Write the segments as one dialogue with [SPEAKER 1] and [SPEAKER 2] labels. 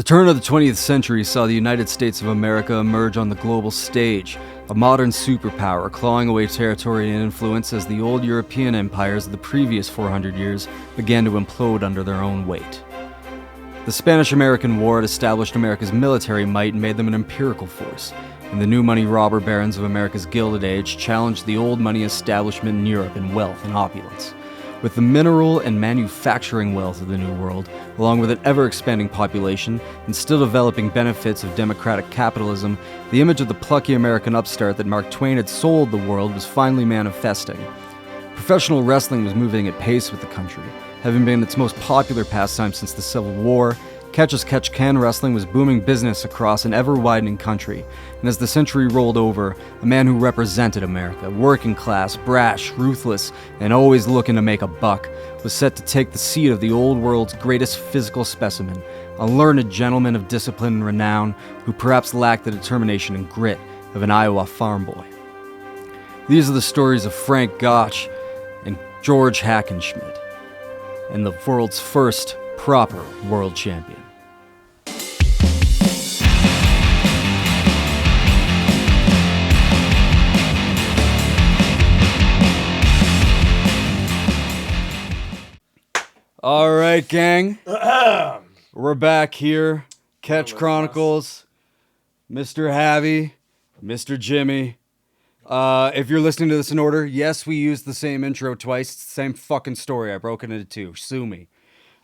[SPEAKER 1] The turn of the 20th century saw the United States of America emerge on the global stage, a modern superpower clawing away territory and influence as the old European empires of the previous 400 years began to implode under their own weight. The Spanish-American War had established America's military might and made them an empirical force, and the new money robber barons of America's Gilded Age challenged the old money establishment in Europe in wealth and opulence. With the mineral and manufacturing wealth of the New World, along with an ever-expanding population and still developing benefits of democratic capitalism, the image of the plucky American upstart that Mark Twain had sold the world was finally manifesting. Professional wrestling was moving at pace with the country, having been its most popular pastime since the Civil War. Catch-as-catch-can wrestling was booming business across an ever-widening country, and as the century rolled over, a man who represented America, working class, brash, ruthless, and always looking to make a buck, was set to take the seat of the old world's greatest physical specimen, a learned gentleman of discipline and renown who perhaps lacked the determination and grit of an Iowa farm boy. These are the stories of Frank Gotch and George Hackenschmidt, and the world's first proper world champion. All right, gang. We're back here. Catch Chronicles. Mr. Havy, Mr. Jimmy. If you're listening to this in order, yes, we used the same intro twice. It's the same fucking story. I broke it into two. Sue me.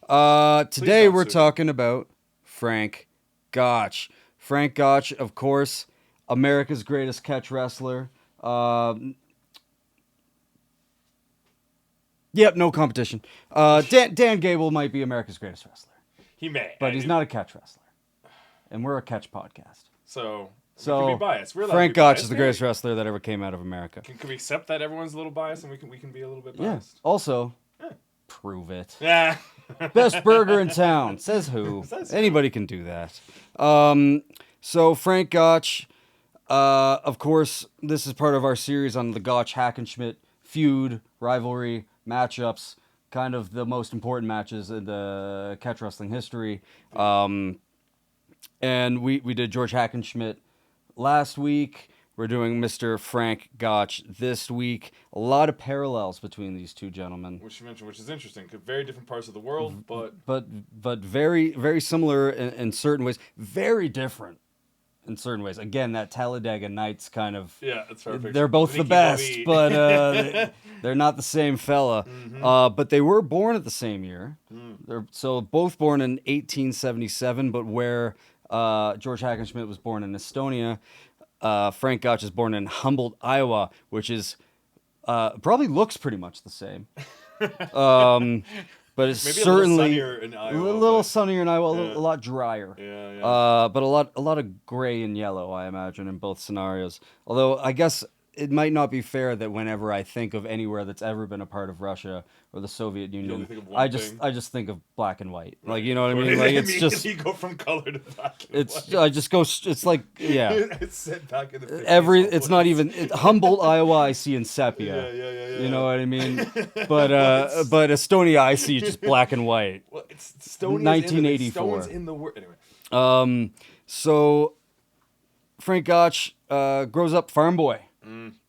[SPEAKER 1] Today we're talking about Frank Gotch. Frank Gotch, of course, America's greatest catch wrestler. Yep, no competition. Dan Gable might be America's greatest wrestler.
[SPEAKER 2] He may.
[SPEAKER 1] But he's not a catch wrestler. And we're a catch podcast.
[SPEAKER 2] So we can be biased.
[SPEAKER 1] Frank Gotch is the greatest wrestler that ever came out of America.
[SPEAKER 2] Can we accept that everyone's a little biased and we can be a little bit biased?
[SPEAKER 1] Yeah. Also, prove it.
[SPEAKER 2] Yeah.
[SPEAKER 1] Best burger in town. Says who? Anybody can do that. So Frank Gotch, of course, this is part of our series on the Gotch-Hackenschmidt feud, rivalry, matchups, kind of the most important matches in the catch wrestling history. And we did George Hackenschmidt last week. We're doing Mr. Frank Gotch this week. A lot of parallels between these two gentlemen.
[SPEAKER 2] Which you mentioned, which is interesting. Very different parts of the world,
[SPEAKER 1] but very, very similar in certain ways. Very different in certain ways. Again, that Talladega Nights kind of...
[SPEAKER 2] Yeah, that's perfect.
[SPEAKER 1] They're both the best, but they're not the same fella. Mm-hmm. But they were born at the same year. They're so both born in 1877, but where George Hackenschmidt was born in Estonia, Frank Gotch is born in Humboldt, Iowa, which is probably looks pretty much the same. But it's
[SPEAKER 2] maybe
[SPEAKER 1] certainly
[SPEAKER 2] a
[SPEAKER 1] little sunnier in Iowa, a lot drier.
[SPEAKER 2] Yeah.
[SPEAKER 1] But a lot of gray and yellow, I imagine, in both scenarios. Although I guess it might not be fair that whenever I think of anywhere that's ever been a part of Russia or the Soviet Union, I just think of black and white. Like, you know what I mean? Like, it's just
[SPEAKER 2] you go from color to black and white.
[SPEAKER 1] I just go. It's like, yeah.
[SPEAKER 2] It's set back in the 50s.
[SPEAKER 1] It's not even Humboldt, Iowa. I see in sepia.
[SPEAKER 2] Yeah.
[SPEAKER 1] You know what I mean? But Estonia, I see just black and white.
[SPEAKER 2] Well, it's Estonia's
[SPEAKER 1] 1984.
[SPEAKER 2] In the world. Anyway.
[SPEAKER 1] So Frank Gotch grows up farm boy.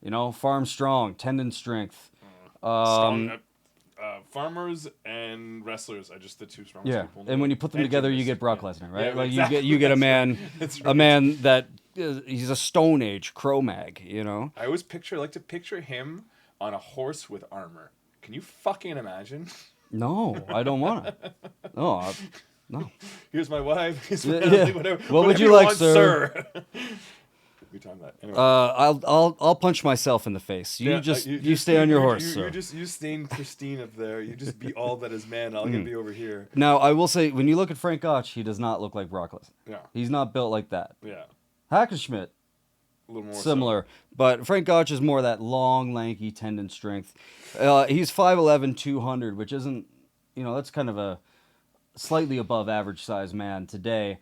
[SPEAKER 1] You know, farm strong, tendon strength.
[SPEAKER 2] Farmers and wrestlers are just the two strongest people.
[SPEAKER 1] And when you put them together, you get Brock Lesnar, right?
[SPEAKER 2] Yeah,
[SPEAKER 1] like
[SPEAKER 2] exactly.
[SPEAKER 1] you get a man,
[SPEAKER 2] That's
[SPEAKER 1] a man that he's a Stone Age Cro-Mag. You know.
[SPEAKER 2] I like to picture him on a horse with armor. Can you fucking imagine?
[SPEAKER 1] No, I don't want to. No.
[SPEAKER 2] Here's my wife. Here's my family, whatever.
[SPEAKER 1] What would you like, sir?
[SPEAKER 2] We talking about anyway.
[SPEAKER 1] I'll punch myself in the face. You stay on your horse, sir.
[SPEAKER 2] You staying pristine up there. You just be all that is man. I'll be over here.
[SPEAKER 1] Now I will say, when you look at Frank Gotch, he does not look like Brock Lesnar.
[SPEAKER 2] Yeah.
[SPEAKER 1] He's not built like that.
[SPEAKER 2] Yeah.
[SPEAKER 1] Hackenschmidt,
[SPEAKER 2] a little more
[SPEAKER 1] similar, but Frank Gotch is more that long, lanky tendon strength. He's 5'11", 200, which isn't, that's kind of a slightly above average size man today.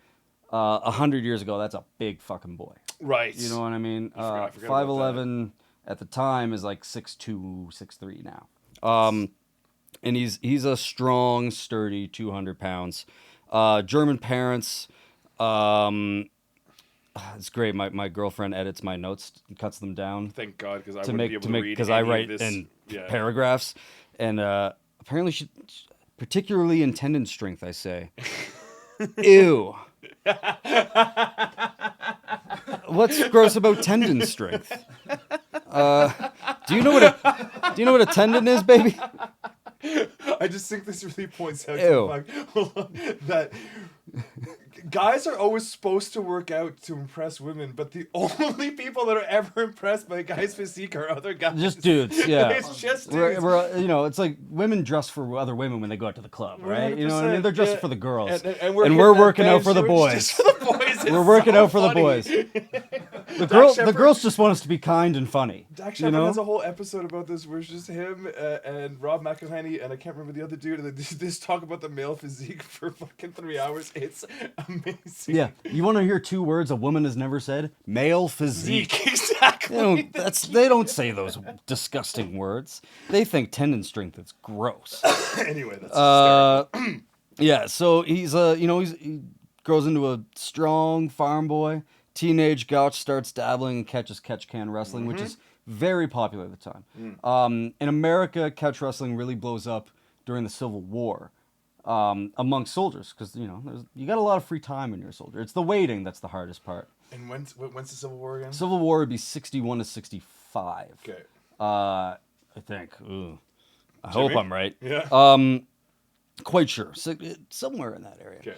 [SPEAKER 1] 100 years ago, that's a big fucking boy.
[SPEAKER 2] Right.
[SPEAKER 1] You know what I mean?
[SPEAKER 2] I forgot
[SPEAKER 1] 5'11" at the time is like 6'2", 6'3" now. And he's a strong, sturdy 200 pounds. German parents, It's great. My girlfriend edits my notes, cuts them down
[SPEAKER 2] Thank God, because I
[SPEAKER 1] to
[SPEAKER 2] wouldn't
[SPEAKER 1] make
[SPEAKER 2] be able
[SPEAKER 1] to
[SPEAKER 2] to
[SPEAKER 1] make
[SPEAKER 2] read
[SPEAKER 1] because I
[SPEAKER 2] any
[SPEAKER 1] write
[SPEAKER 2] of this.
[SPEAKER 1] in
[SPEAKER 2] Yeah.
[SPEAKER 1] paragraphs, and apparently she, particularly in tendon strength, I say. Ew. What's gross about tendon strength? Do you know what a tendon is, baby?
[SPEAKER 2] I just think this really points out
[SPEAKER 1] Ew.
[SPEAKER 2] to the fact hold on, that guys are always supposed to work out to impress women, but the only people that are ever impressed by a guy's physique are other guys.
[SPEAKER 1] Just dudes, yeah.
[SPEAKER 2] It's just dudes.
[SPEAKER 1] We're it's like women dress for other women when they go out to the club, right? You know what I mean?
[SPEAKER 2] 100%,
[SPEAKER 1] They're dressing
[SPEAKER 2] yeah.
[SPEAKER 1] for the girls,
[SPEAKER 2] And
[SPEAKER 1] we're
[SPEAKER 2] hitting that
[SPEAKER 1] working out
[SPEAKER 2] bench
[SPEAKER 1] for the
[SPEAKER 2] doing
[SPEAKER 1] boys.
[SPEAKER 2] just for the boys. It's
[SPEAKER 1] We're working
[SPEAKER 2] so
[SPEAKER 1] out for the
[SPEAKER 2] funny.
[SPEAKER 1] boys. The
[SPEAKER 2] Shepard-
[SPEAKER 1] girls just want us to be kind and funny.
[SPEAKER 2] Dak
[SPEAKER 1] You
[SPEAKER 2] Shepard
[SPEAKER 1] know?
[SPEAKER 2] has a whole episode about this where it's just him and Rob McElhenney and I can't remember the other dude, and they just talk about the male physique for fucking 3 hours. It's amazing.
[SPEAKER 1] Yeah. You want to hear 2 words a woman has never said? Male physique.
[SPEAKER 2] Zeke, exactly.
[SPEAKER 1] They don't say those disgusting words. They think tendon strength is gross.
[SPEAKER 2] Anyway, that's hysterical.
[SPEAKER 1] Yeah, so he's he grows into a strong farm boy. Teenage Gotch starts dabbling in catch can wrestling, which is very popular at the time. In America, catch wrestling really blows up during the Civil War amongst soldiers because you got a lot of free time when you're a soldier. It's the waiting that's the hardest part.
[SPEAKER 2] And when's the Civil War again?
[SPEAKER 1] Civil War would be 61 to 65.
[SPEAKER 2] Okay.
[SPEAKER 1] I think. Ooh. I hope I'm right.
[SPEAKER 2] Yeah.
[SPEAKER 1] Quite sure. Somewhere in that area.
[SPEAKER 2] Okay.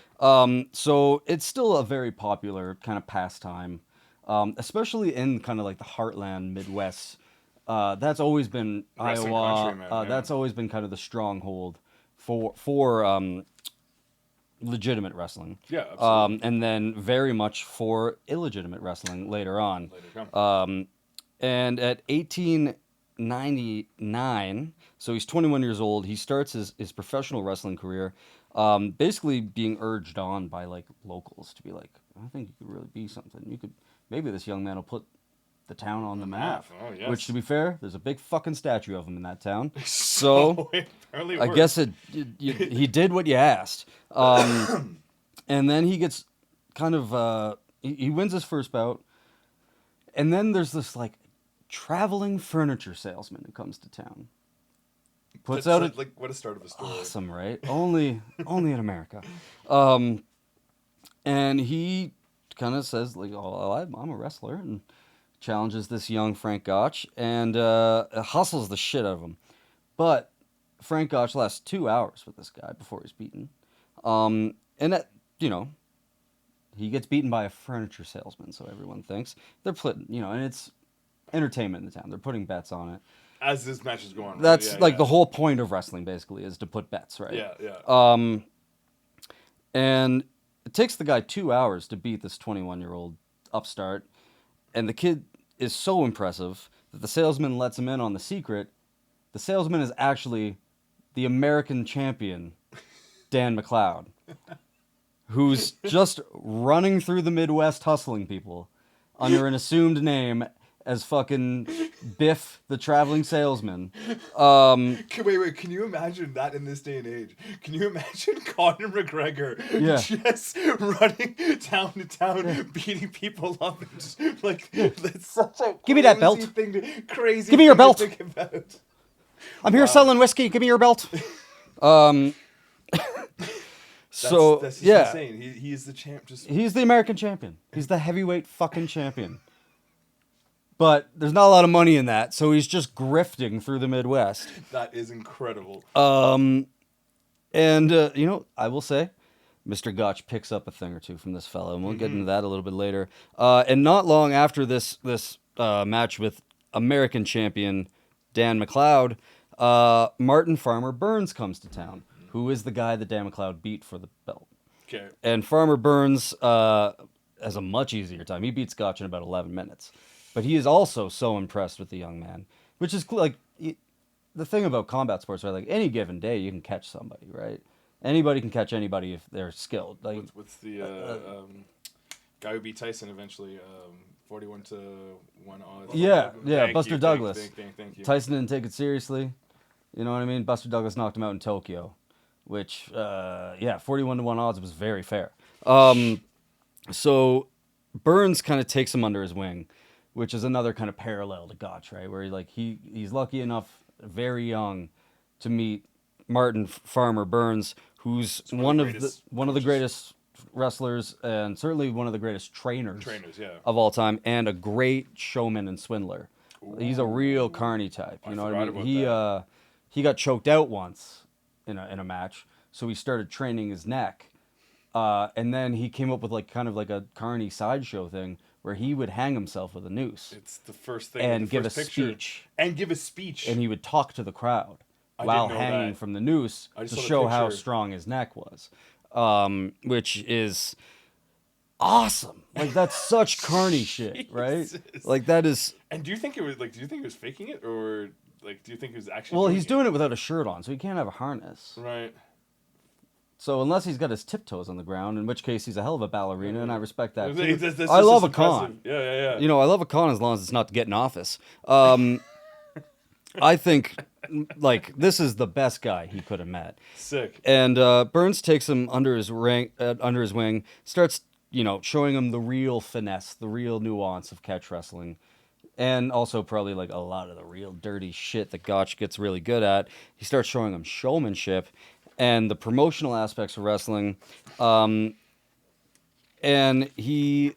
[SPEAKER 1] So it's still a very popular kind of pastime, especially in kind of like the heartland Midwest. That's always been
[SPEAKER 2] Wrestling
[SPEAKER 1] Iowa.
[SPEAKER 2] country, man, yeah.
[SPEAKER 1] That's always been kind of the stronghold for legitimate wrestling.
[SPEAKER 2] Yeah, absolutely.
[SPEAKER 1] And then very much for illegitimate wrestling later on.
[SPEAKER 2] Later on.
[SPEAKER 1] And at 1899, so he's 21 years old, he starts his professional wrestling career, basically being urged on by like locals to be like, I think you could really be something. Maybe this young man will put the town on the map.
[SPEAKER 2] Oh, yes.
[SPEAKER 1] Which, to be fair, there's a big fucking statue of him in that town. So
[SPEAKER 2] it apparently
[SPEAKER 1] I
[SPEAKER 2] worked.
[SPEAKER 1] guess he did what you asked. And then he gets kind of he wins his first bout, and then there's this like traveling furniture salesman who comes to town. Puts
[SPEAKER 2] That's
[SPEAKER 1] out
[SPEAKER 2] like what a start of a story.
[SPEAKER 1] awesome, right? Only in America. And he kind of says like, "Oh, I'm a wrestler," and challenges this young Frank Gotch and hustles the shit out of him. But Frank Gotch lasts 2 hours with this guy before he's beaten. And that, he gets beaten by a furniture salesman, so everyone thinks. They're putting, and it's entertainment in the town. They're putting bets on it.
[SPEAKER 2] As this match is going on.
[SPEAKER 1] That's
[SPEAKER 2] Yeah,
[SPEAKER 1] like
[SPEAKER 2] yeah.
[SPEAKER 1] the whole point of wrestling, basically, is to put bets, right?
[SPEAKER 2] Yeah.
[SPEAKER 1] And it takes the guy 2 hours to beat this 21-year-old upstart. And the kid is so impressive that the salesman lets him in on the secret. The salesman is actually the American champion, Dan McLeod, who's just running through the Midwest hustling people under an assumed name as fucking Biff, the traveling salesman.
[SPEAKER 2] Wait, can you imagine that in this day and age? Can you imagine Conor McGregor just running town to town, beating people up, and just like that's such a
[SPEAKER 1] Give me that belt.
[SPEAKER 2] Crazy.
[SPEAKER 1] Give me your
[SPEAKER 2] thing to
[SPEAKER 1] belt.
[SPEAKER 2] think about.
[SPEAKER 1] I'm here selling whiskey. Give me your belt. So
[SPEAKER 2] That's just
[SPEAKER 1] yeah,
[SPEAKER 2] insane. He is the champ.
[SPEAKER 1] he's the American champion. He's the heavyweight fucking champion. But there's not a lot of money in that, so he's just grifting through the Midwest.
[SPEAKER 2] That is incredible.
[SPEAKER 1] And I will say, Mr. Gotch picks up a thing or two from this fellow, and we'll get into that a little bit later. And not long after this match with American champion Dan McLeod, Martin Farmer Burns comes to town, who is the guy that Dan McLeod beat for the belt.
[SPEAKER 2] Okay.
[SPEAKER 1] And Farmer Burns has a much easier time. He beats Gotch in about 11 minutes. But he is also so impressed with the young man, which is cool. Like the thing about combat sports, right? Like any given day, you can catch somebody, right? Anybody can catch anybody if they're skilled. Like
[SPEAKER 2] What's the guy who beat Tyson eventually? 41 to 1 odds.
[SPEAKER 1] Yeah,
[SPEAKER 2] Thank
[SPEAKER 1] Buster
[SPEAKER 2] you,
[SPEAKER 1] Douglas.
[SPEAKER 2] Thank you.
[SPEAKER 1] Tyson didn't take it seriously. You know what I mean? Buster Douglas knocked him out in Tokyo, which 41 to 1 odds was very fair. So Burns kind of takes him under his wing, which is another kind of parallel to Gotch, right? Where he's lucky enough, very young, to meet Martin Farmer Burns, who's
[SPEAKER 2] It's
[SPEAKER 1] one of
[SPEAKER 2] greatest
[SPEAKER 1] the
[SPEAKER 2] coaches.
[SPEAKER 1] greatest wrestlers and certainly one of the greatest trainers
[SPEAKER 2] Yeah.
[SPEAKER 1] of all time, and a great showman and swindler. He's a real carny type. You
[SPEAKER 2] I
[SPEAKER 1] know what I
[SPEAKER 2] forgot
[SPEAKER 1] mean?
[SPEAKER 2] about that.
[SPEAKER 1] He got choked out once in a match, so he started training his neck. And then he came up with like kind of like a carny sideshow thing where he would hang himself with a noose
[SPEAKER 2] It's the first thing.
[SPEAKER 1] and
[SPEAKER 2] the
[SPEAKER 1] give a
[SPEAKER 2] first picture.
[SPEAKER 1] speech,
[SPEAKER 2] And give a speech.
[SPEAKER 1] and he would talk to the crowd
[SPEAKER 2] I
[SPEAKER 1] while
[SPEAKER 2] didn't know
[SPEAKER 1] hanging
[SPEAKER 2] that.
[SPEAKER 1] from the noose
[SPEAKER 2] I just
[SPEAKER 1] to
[SPEAKER 2] saw the
[SPEAKER 1] show how
[SPEAKER 2] picture.
[SPEAKER 1] strong his neck was, which is awesome. Like that's such carny shit, right?
[SPEAKER 2] Jesus.
[SPEAKER 1] Like that is.
[SPEAKER 2] And do you think it was like? Do you think he was faking it, or like? Do you think he was actually?
[SPEAKER 1] Well, he's doing it without a shirt on, so he can't have a harness.
[SPEAKER 2] Right.
[SPEAKER 1] So unless he's got his tiptoes on the ground, in which case he's a hell of a ballerina, and I respect that too.
[SPEAKER 2] That's
[SPEAKER 1] I love a
[SPEAKER 2] impressive.
[SPEAKER 1] con.
[SPEAKER 2] Yeah.
[SPEAKER 1] You know, I love a con as long as it's not to get in office. I think, like, this is the best guy he could have met.
[SPEAKER 2] Sick.
[SPEAKER 1] And Burns takes him under his wing, starts, showing him the real finesse, the real nuance of catch wrestling, and also probably like a lot of the real dirty shit that Gotch gets really good at. He starts showing him showmanship and the promotional aspects of wrestling, and he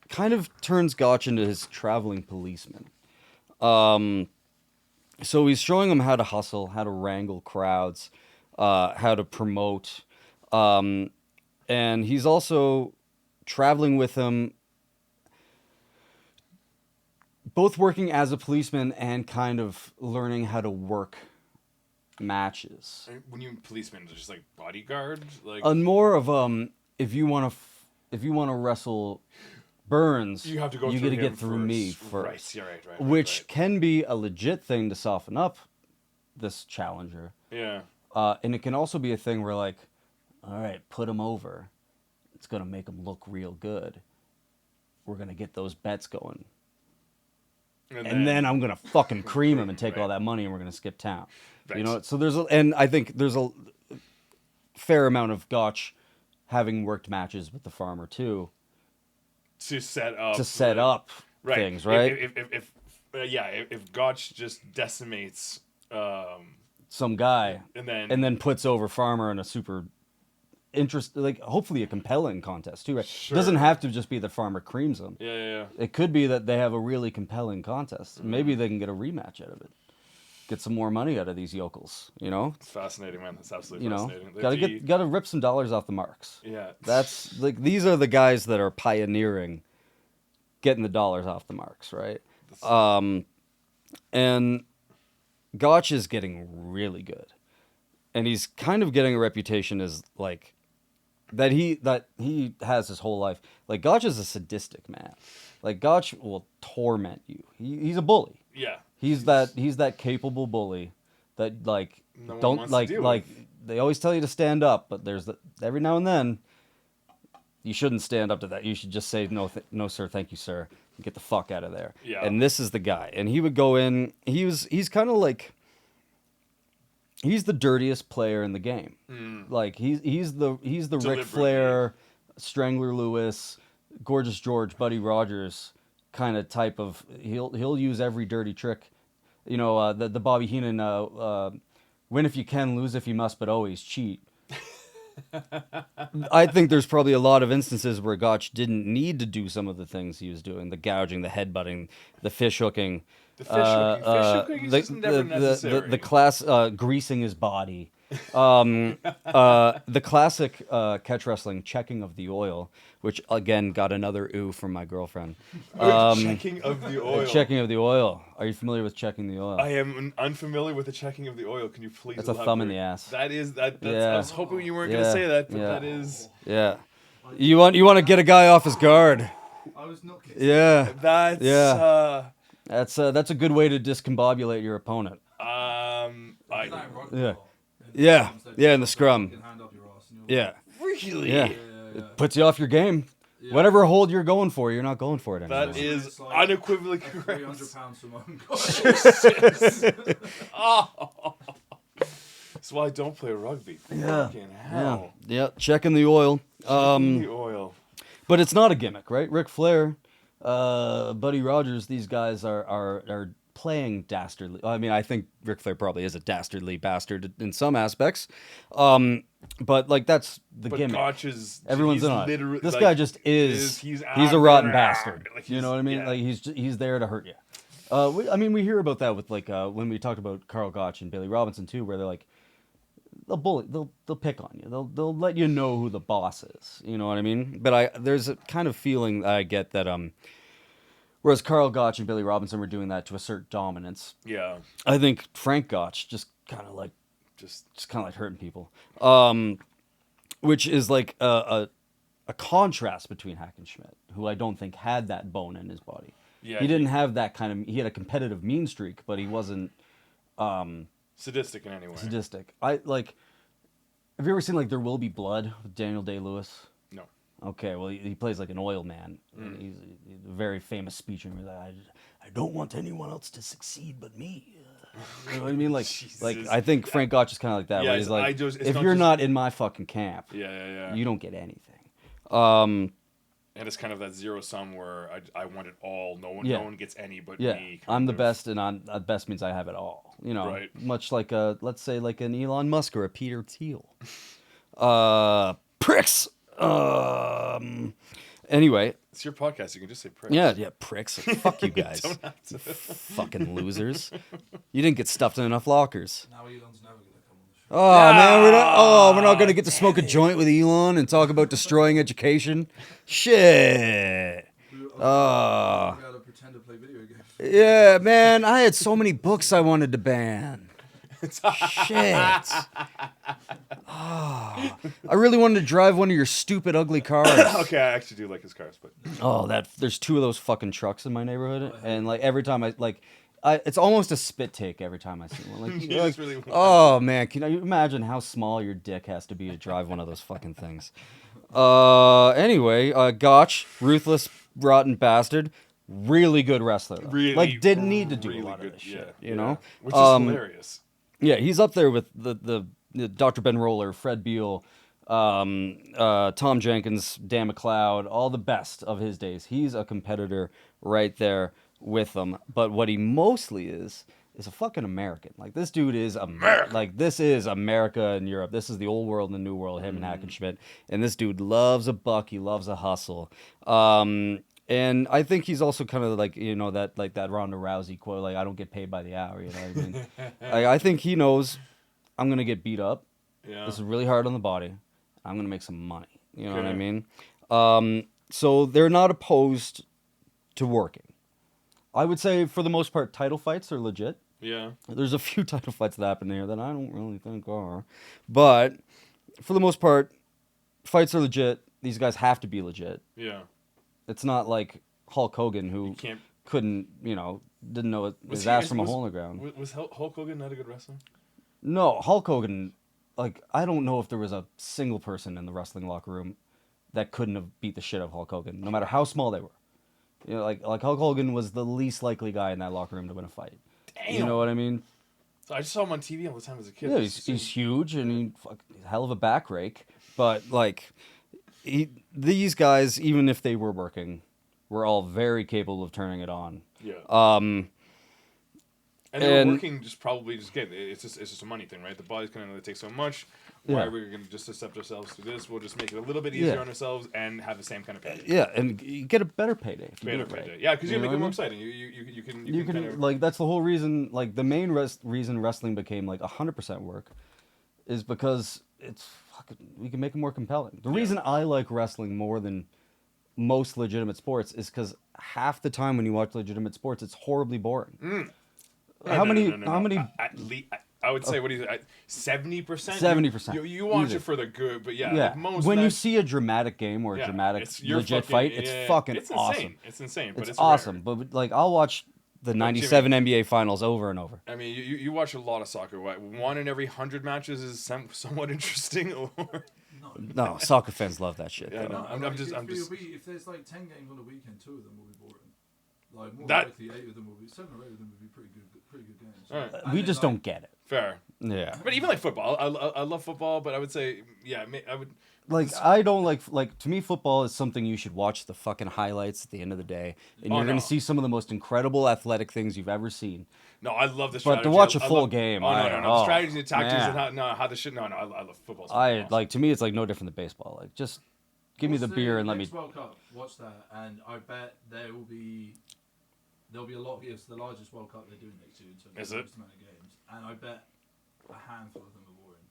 [SPEAKER 1] kind of turns Gotch into his traveling policeman. So he's showing him how to hustle, how to wrangle crowds, how to promote, and he's also traveling with him, both working as a policeman and kind of learning how to work matches.
[SPEAKER 2] When you policeman, just like bodyguard, like
[SPEAKER 1] And more of if you want to wrestle Burns,
[SPEAKER 2] you have to go.
[SPEAKER 1] You
[SPEAKER 2] got to
[SPEAKER 1] get through me first.
[SPEAKER 2] Right. Yeah. Right.
[SPEAKER 1] Which can be a legit thing to soften up this challenger.
[SPEAKER 2] Yeah.
[SPEAKER 1] And it can also be a thing where, like, all right, put him over. It's going to make him look real good. We're going to get those bets going. And then I'm going to fucking cream him and take all that money and we're going to skip town.
[SPEAKER 2] Right.
[SPEAKER 1] You know, so and I think there's a fair amount of Gotch having worked matches with the farmer too.
[SPEAKER 2] To set up.
[SPEAKER 1] Things, right?
[SPEAKER 2] If Gotch just decimates
[SPEAKER 1] some guy
[SPEAKER 2] and then
[SPEAKER 1] puts over Farmer in a super like hopefully a compelling contest too, right?
[SPEAKER 2] Sure.
[SPEAKER 1] It doesn't have to just be that Farmer creams him.
[SPEAKER 2] Yeah.
[SPEAKER 1] It could be that they have a really compelling contest. Maybe they can get a rematch out of it. Get some more money out of these yokels,
[SPEAKER 2] It's fascinating, man. That's absolutely fascinating.
[SPEAKER 1] Gotta rip some dollars off the marks.
[SPEAKER 2] Yeah.
[SPEAKER 1] That's like these are the guys that are pioneering getting the dollars off the marks, right? And Gotch is getting really good. And he's kind of getting a reputation as like that he has his whole life. Like Gotch is a sadistic man. Like Gotch will torment you. He's a bully.
[SPEAKER 2] Yeah.
[SPEAKER 1] He's that capable bully that like
[SPEAKER 2] No one
[SPEAKER 1] don't
[SPEAKER 2] wants
[SPEAKER 1] like
[SPEAKER 2] to deal
[SPEAKER 1] like
[SPEAKER 2] with.
[SPEAKER 1] they always tell you to stand up, but there's every now and then you shouldn't stand up to that. You should just say no, no sir, thank you sir, and get the fuck out of there.
[SPEAKER 2] Yeah.
[SPEAKER 1] And this is the guy. And he would go in. He's kind of like he's the dirtiest player in the game. Like he's the Ric Flair, Strangler Lewis, Gorgeous George, Buddy Rogers kind of type of. He'll use every dirty trick. The Bobby Heenan win if you can, lose if you must, but always cheat. I think there's probably a lot of instances where Gotch didn't need to do some of the things he was doing: the gouging, the headbutting, the fish hooking.
[SPEAKER 2] Fish hooking is just never necessary.
[SPEAKER 1] The class greasing his body. The classic catch wrestling checking of the oil, which again got another ooh from my girlfriend.
[SPEAKER 2] Checking of the oil.
[SPEAKER 1] Checking of the oil. Are you familiar with checking the oil?
[SPEAKER 2] I am unfamiliar with the checking of the oil. Can you please?
[SPEAKER 1] That's a thumb in the ass.
[SPEAKER 2] That is that. That's,
[SPEAKER 1] Yeah.
[SPEAKER 2] I was hoping you weren't gonna say that, but that is.
[SPEAKER 1] Yeah. You want to get a guy off his guard.
[SPEAKER 3] I was not kidding.
[SPEAKER 1] Yeah.
[SPEAKER 2] That's.
[SPEAKER 1] Yeah. That's a good way to discombobulate your opponent. Yeah, in the scrum. Yeah.
[SPEAKER 2] Really?
[SPEAKER 1] Yeah. It puts you off your game.
[SPEAKER 3] Yeah.
[SPEAKER 1] Whatever hold you're going for, you're not going for it anymore.
[SPEAKER 2] That is unequivocally correct.
[SPEAKER 3] £300 for one
[SPEAKER 2] Oh. That's why I don't play rugby.
[SPEAKER 1] Yeah.
[SPEAKER 2] Fucking hell.
[SPEAKER 1] Yeah. Checking the oil.
[SPEAKER 2] The oil.
[SPEAKER 1] But it's not a gimmick, right? Ric Flair, Buddy Rogers, these guys are playing dastardly. I mean, I think Ric Flair probably is a dastardly bastard in some aspects. But like that's the
[SPEAKER 2] But
[SPEAKER 1] gimmick.
[SPEAKER 2] Gotch is
[SPEAKER 1] Everyone's
[SPEAKER 2] he's
[SPEAKER 1] in on it.
[SPEAKER 2] literally
[SPEAKER 1] This
[SPEAKER 2] like,
[SPEAKER 1] guy just is.
[SPEAKER 2] he's
[SPEAKER 1] a rotten bastard.
[SPEAKER 2] Like
[SPEAKER 1] You know what I mean?
[SPEAKER 2] yeah.
[SPEAKER 1] Like he's there to hurt you. We hear about that with like when we talked about Carl Gotch and Billy Robinson too, where they're like they'll bully, they'll pick on you, they'll let you know who the boss is. You know what I mean? But there's a kind of feeling that I get that whereas Carl Gotch and Billy Robinson were doing that to assert dominance.
[SPEAKER 2] Yeah.
[SPEAKER 1] I think Frank Gotch just kind of like
[SPEAKER 2] Just
[SPEAKER 1] kind of like hurting people, which is like a contrast between Hackenschmidt, who I don't think had that bone in his body.
[SPEAKER 2] Yeah,
[SPEAKER 1] he didn't have that kind of. He had a competitive mean streak, but he wasn't
[SPEAKER 2] sadistic in any way.
[SPEAKER 1] sadistic. I like. Have you ever seen like There Will Be Blood with Daniel Day-Lewis?
[SPEAKER 2] No.
[SPEAKER 1] Okay, well he plays like an oil man. He's a very famous speech, and he's like, I don't want anyone else to succeed but me. You know what I mean? Like, I think Frank Gotch is kind of like that.
[SPEAKER 2] Yeah,
[SPEAKER 1] where he's like, if
[SPEAKER 2] not
[SPEAKER 1] you're
[SPEAKER 2] just-
[SPEAKER 1] not in my fucking camp,
[SPEAKER 2] Yeah.
[SPEAKER 1] you don't get anything.
[SPEAKER 2] And it's kind of that zero sum where I want it all. No
[SPEAKER 1] Yeah.
[SPEAKER 2] one gets any but
[SPEAKER 1] Yeah,
[SPEAKER 2] me.
[SPEAKER 1] I'm the
[SPEAKER 2] of.
[SPEAKER 1] best, and the best means I have it all. You know,
[SPEAKER 2] Right.
[SPEAKER 1] much like let's say like an Elon Musk or a Peter Thiel. Pricks. Anyway,
[SPEAKER 2] It's your podcast. You can just say prick.
[SPEAKER 1] yeah, pricks. Fuck you guys,
[SPEAKER 2] Don't have to.
[SPEAKER 1] fucking losers. You didn't get stuffed in enough lockers.
[SPEAKER 3] Now Elon's never gonna come on the show.
[SPEAKER 1] Oh man, we're not gonna get to smoke a joint with Elon and talk about destroying education. Shit.
[SPEAKER 3] We gotta pretend to play video games.
[SPEAKER 1] Yeah, man, I had so many books I wanted to ban. Shit. I really wanted to drive one of your stupid, ugly cars.
[SPEAKER 2] Okay, I actually do like his cars, but
[SPEAKER 1] Oh, there's two of those fucking trucks in my neighborhood, and like every time it's almost a spit take every time I see one. Like,
[SPEAKER 2] You
[SPEAKER 1] like,
[SPEAKER 2] just really want
[SPEAKER 1] oh man, can you imagine how small your dick has to be to drive one of those fucking things? Anyway, Gotch, ruthless, rotten bastard, really good wrestler. Though.
[SPEAKER 2] really
[SPEAKER 1] like didn't need to do
[SPEAKER 2] really
[SPEAKER 1] a lot
[SPEAKER 2] good,
[SPEAKER 1] of this
[SPEAKER 2] yeah,
[SPEAKER 1] shit, you know,
[SPEAKER 2] which is hilarious.
[SPEAKER 1] Yeah, he's up there with the Dr. Ben Roller, Fred Beal, Tom Jenkins, Dan McLeod, all the best of his days. He's a competitor right there with them. But what he mostly is a fucking American. Like this dude is
[SPEAKER 2] America.
[SPEAKER 1] Like this is America and Europe. This is the old world and the new world. Him and Hackenschmidt. And this dude loves a buck. He loves a hustle. And I think he's also kind of like, you know, that Ronda Rousey quote, like, I don't get paid by the hour, you know what I mean? I think he knows I'm going to get beat up.
[SPEAKER 2] Yeah.
[SPEAKER 1] This is really hard on the body. I'm going to make some money. You know what I
[SPEAKER 2] Okay.
[SPEAKER 1] mean? So they're not opposed to working. I would say, for the most part, title fights are legit.
[SPEAKER 2] Yeah.
[SPEAKER 1] There's a few title fights that happen here that I don't really think are. But for the most part, fights are legit. These guys have to be legit.
[SPEAKER 2] Yeah.
[SPEAKER 1] It's not like Hulk Hogan, who
[SPEAKER 2] You can't.
[SPEAKER 1] couldn't, didn't know
[SPEAKER 2] Was
[SPEAKER 1] his
[SPEAKER 2] he-
[SPEAKER 1] ass from a
[SPEAKER 2] was-
[SPEAKER 1] hole in the ground.
[SPEAKER 2] Was Hulk Hogan not a good wrestler?
[SPEAKER 1] No, Hulk Hogan, like, I don't know if there was a single person in the wrestling locker room that couldn't have beat the shit out of Hulk Hogan, no matter how small they were. You know, like Hulk Hogan was the least likely guy in that locker room to win a fight.
[SPEAKER 2] Damn.
[SPEAKER 1] You know what I mean?
[SPEAKER 2] So I just saw him on TV all the time as a kid.
[SPEAKER 1] Yeah, he's huge and he's a hell of a back rake, but like these guys, even if they were working, were all very capable of turning it on.
[SPEAKER 2] Yeah.
[SPEAKER 1] Um,
[SPEAKER 2] And they were
[SPEAKER 1] And-
[SPEAKER 2] working just probably just again. It's just a money thing, right? The body's going to only take so much. Why
[SPEAKER 1] Yeah.
[SPEAKER 2] are we going to just accept ourselves to this? We'll just make it a little bit easier
[SPEAKER 1] Yeah.
[SPEAKER 2] on ourselves and have the same kind of pay.
[SPEAKER 1] Yeah, and you get a better payday if you
[SPEAKER 2] Better
[SPEAKER 1] do it right.
[SPEAKER 2] payday. Yeah, because you
[SPEAKER 1] know
[SPEAKER 2] make
[SPEAKER 1] what
[SPEAKER 2] it more
[SPEAKER 1] I mean?
[SPEAKER 2] exciting. You can
[SPEAKER 1] You can
[SPEAKER 2] kind of,
[SPEAKER 1] like that's the whole reason. Like the main reason wrestling became like 100% work is because it's fucking. We can make it more compelling. The reason I like wrestling more than most legitimate sports is because half the time when you watch legitimate sports, it's horribly boring. How many?
[SPEAKER 2] I would say what is it? 70%.
[SPEAKER 1] 70%.
[SPEAKER 2] You watch
[SPEAKER 1] Easy.
[SPEAKER 2] it for the good, but yeah,
[SPEAKER 1] Yeah.
[SPEAKER 2] like most
[SPEAKER 1] When you
[SPEAKER 2] match-
[SPEAKER 1] see a dramatic game or a
[SPEAKER 2] yeah,
[SPEAKER 1] dramatic
[SPEAKER 2] it's- you're
[SPEAKER 1] legit
[SPEAKER 2] fucking-
[SPEAKER 1] fight, it's
[SPEAKER 2] yeah,
[SPEAKER 1] fucking
[SPEAKER 2] it's
[SPEAKER 1] awesome.
[SPEAKER 2] Insane. It's insane, but
[SPEAKER 1] It's
[SPEAKER 2] it's
[SPEAKER 1] awesome.
[SPEAKER 2] rare.
[SPEAKER 1] But like I'll watch the '97 NBA Finals over and over.
[SPEAKER 2] I mean, you watch a lot of soccer. What, 1 in every 100 matches is somewhat interesting, or
[SPEAKER 1] No, soccer fans love that shit.
[SPEAKER 2] Yeah, I
[SPEAKER 1] though.
[SPEAKER 2] know. I'm just.
[SPEAKER 3] If there's like 10 games on the weekend, 2 of them will be boring. Like more
[SPEAKER 2] That-
[SPEAKER 3] likely, 8 of them will be 7 or 8 of them will be pretty good games.
[SPEAKER 2] All right.
[SPEAKER 3] And
[SPEAKER 1] We
[SPEAKER 3] then,
[SPEAKER 1] just
[SPEAKER 3] like,
[SPEAKER 1] don't get it.
[SPEAKER 2] Fair.
[SPEAKER 1] Yeah.
[SPEAKER 2] But even like football, I love football, but I would say, yeah, I would.
[SPEAKER 1] Like I don't like to me football is something you should watch the fucking highlights at the end of the day, and
[SPEAKER 2] Oh,
[SPEAKER 1] you're gonna
[SPEAKER 2] no.
[SPEAKER 1] see some of the most incredible athletic things you've ever seen.
[SPEAKER 2] No, I love the
[SPEAKER 1] But
[SPEAKER 2] strategy.
[SPEAKER 1] to watch a
[SPEAKER 2] I
[SPEAKER 1] full
[SPEAKER 2] love-
[SPEAKER 1] game,
[SPEAKER 2] Oh no,
[SPEAKER 1] I-
[SPEAKER 2] no, no.
[SPEAKER 1] oh,
[SPEAKER 2] The strategy, and tactics,
[SPEAKER 1] man.
[SPEAKER 2] and how the shit. No, I love football.
[SPEAKER 1] I like to me it's like no different than baseball. Like just give me
[SPEAKER 3] what's
[SPEAKER 1] the beer and let me.
[SPEAKER 3] next World Cup. Watch that, and I bet there'll be a lot. It's the largest World Cup they're doing next year in terms
[SPEAKER 2] Is
[SPEAKER 3] of
[SPEAKER 2] it?
[SPEAKER 3] most amount of games, and I bet a handful of them are boring.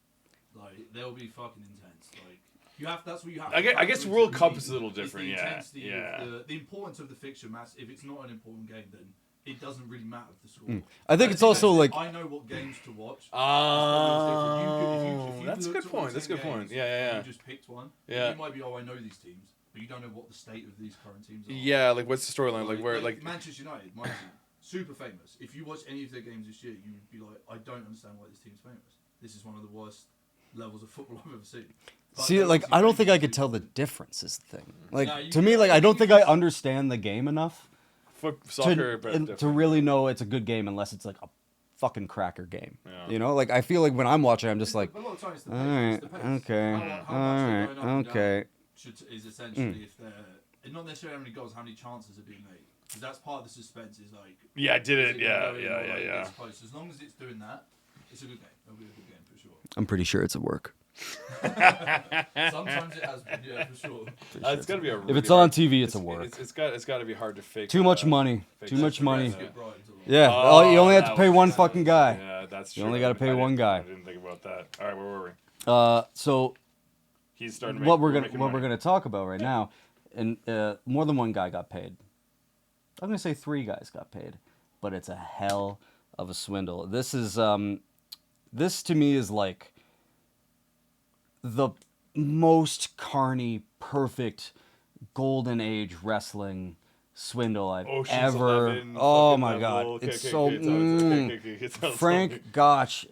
[SPEAKER 3] Like they'll be fucking intense. Like you have. That's what you have.
[SPEAKER 2] I guess
[SPEAKER 3] to
[SPEAKER 2] World
[SPEAKER 3] really
[SPEAKER 2] Cup
[SPEAKER 3] see
[SPEAKER 2] is a little different.
[SPEAKER 3] the
[SPEAKER 2] Yeah,
[SPEAKER 3] intensity
[SPEAKER 2] yeah.
[SPEAKER 3] of the importance of the fixture match. If it's not an important game, then it doesn't really matter the score.
[SPEAKER 1] I think it's also like
[SPEAKER 3] I know what games to watch.
[SPEAKER 2] Oh,
[SPEAKER 3] If you
[SPEAKER 2] that's a
[SPEAKER 3] looked
[SPEAKER 2] good
[SPEAKER 3] at all
[SPEAKER 2] point. That's a
[SPEAKER 3] 10
[SPEAKER 2] good point.
[SPEAKER 3] games
[SPEAKER 2] Yeah, yeah,
[SPEAKER 3] and
[SPEAKER 2] yeah.
[SPEAKER 3] You just picked one.
[SPEAKER 2] Yeah.
[SPEAKER 3] You might be, I know these teams, but you don't know what the state of these current teams are.
[SPEAKER 2] Yeah, like what's the storyline? Like where, like
[SPEAKER 3] Manchester United, my team, super famous. If you watch any of their games this year, you would be like, I don't understand why this team's famous. This is one of the worst levels of football I've ever seen. But
[SPEAKER 1] see
[SPEAKER 3] they're
[SPEAKER 1] like
[SPEAKER 3] obviously
[SPEAKER 1] I don't think I
[SPEAKER 3] famous
[SPEAKER 1] could tell the
[SPEAKER 3] because-
[SPEAKER 1] difference is the thing. Like
[SPEAKER 3] No, you
[SPEAKER 1] to me
[SPEAKER 3] can't.
[SPEAKER 1] like I don't
[SPEAKER 3] You
[SPEAKER 1] think I
[SPEAKER 3] just-
[SPEAKER 1] understand the game enough
[SPEAKER 2] soccer, but
[SPEAKER 1] to
[SPEAKER 2] different.
[SPEAKER 1] really know it's a good game unless it's like a fucking cracker game.
[SPEAKER 2] Yeah.
[SPEAKER 1] You know, like I feel like when I'm watching, I'm just like,
[SPEAKER 3] But a lot of times it's the
[SPEAKER 1] all
[SPEAKER 3] pace.
[SPEAKER 1] right,
[SPEAKER 3] It's the pace.
[SPEAKER 1] okay,
[SPEAKER 3] How much
[SPEAKER 1] all
[SPEAKER 3] they're going
[SPEAKER 1] right,
[SPEAKER 3] up and down
[SPEAKER 1] okay.
[SPEAKER 3] is essentially if they're not necessarily how many goals, how many chances are being made. Because that's part of the suspense. Is like
[SPEAKER 2] Yeah, I did
[SPEAKER 3] is
[SPEAKER 2] it.
[SPEAKER 3] gonna
[SPEAKER 2] Yeah,
[SPEAKER 3] go in
[SPEAKER 2] yeah,
[SPEAKER 3] or,
[SPEAKER 2] yeah,
[SPEAKER 3] like,
[SPEAKER 2] yeah.
[SPEAKER 3] it's close. As long as it's doing that, it's a good game. It'll be a good game for sure.
[SPEAKER 1] I'm pretty sure it's a work.
[SPEAKER 3] Sometimes it has been, yeah, for sure.
[SPEAKER 2] It's gotta be a.
[SPEAKER 1] If
[SPEAKER 2] really
[SPEAKER 1] it's on
[SPEAKER 2] hard-
[SPEAKER 1] TV, it's a work.
[SPEAKER 2] It's got to be hard to fake.
[SPEAKER 1] Too much money.
[SPEAKER 2] fake
[SPEAKER 1] Too much
[SPEAKER 2] that.
[SPEAKER 1] money.
[SPEAKER 3] Let's get Brighton to the-
[SPEAKER 1] Yeah,
[SPEAKER 2] Oh,
[SPEAKER 1] you only have to
[SPEAKER 2] that
[SPEAKER 1] pay
[SPEAKER 2] was-
[SPEAKER 1] one
[SPEAKER 2] that
[SPEAKER 1] fucking
[SPEAKER 2] was-
[SPEAKER 1] guy.
[SPEAKER 2] Yeah, that's true.
[SPEAKER 1] You only gotta pay
[SPEAKER 2] I
[SPEAKER 1] one
[SPEAKER 2] didn't-
[SPEAKER 1] guy.
[SPEAKER 2] I didn't think about that. All right, where were we?
[SPEAKER 1] So
[SPEAKER 2] He's starting to make.
[SPEAKER 1] what we're
[SPEAKER 2] making
[SPEAKER 1] gonna
[SPEAKER 2] money.
[SPEAKER 1] talk about right now, and more than one guy got paid. I'm gonna say 3 guys got paid, but it's a hell of a swindle. This is this to me is like the most carny, perfect, golden age wrestling swindle I've
[SPEAKER 2] Ocean's
[SPEAKER 1] ever.
[SPEAKER 2] 11
[SPEAKER 1] Oh
[SPEAKER 2] fucking
[SPEAKER 1] my
[SPEAKER 2] level.
[SPEAKER 1] god,
[SPEAKER 2] Okay,
[SPEAKER 1] it's
[SPEAKER 2] okay,
[SPEAKER 1] so.
[SPEAKER 2] okay, tell us.
[SPEAKER 1] Frank Gotch,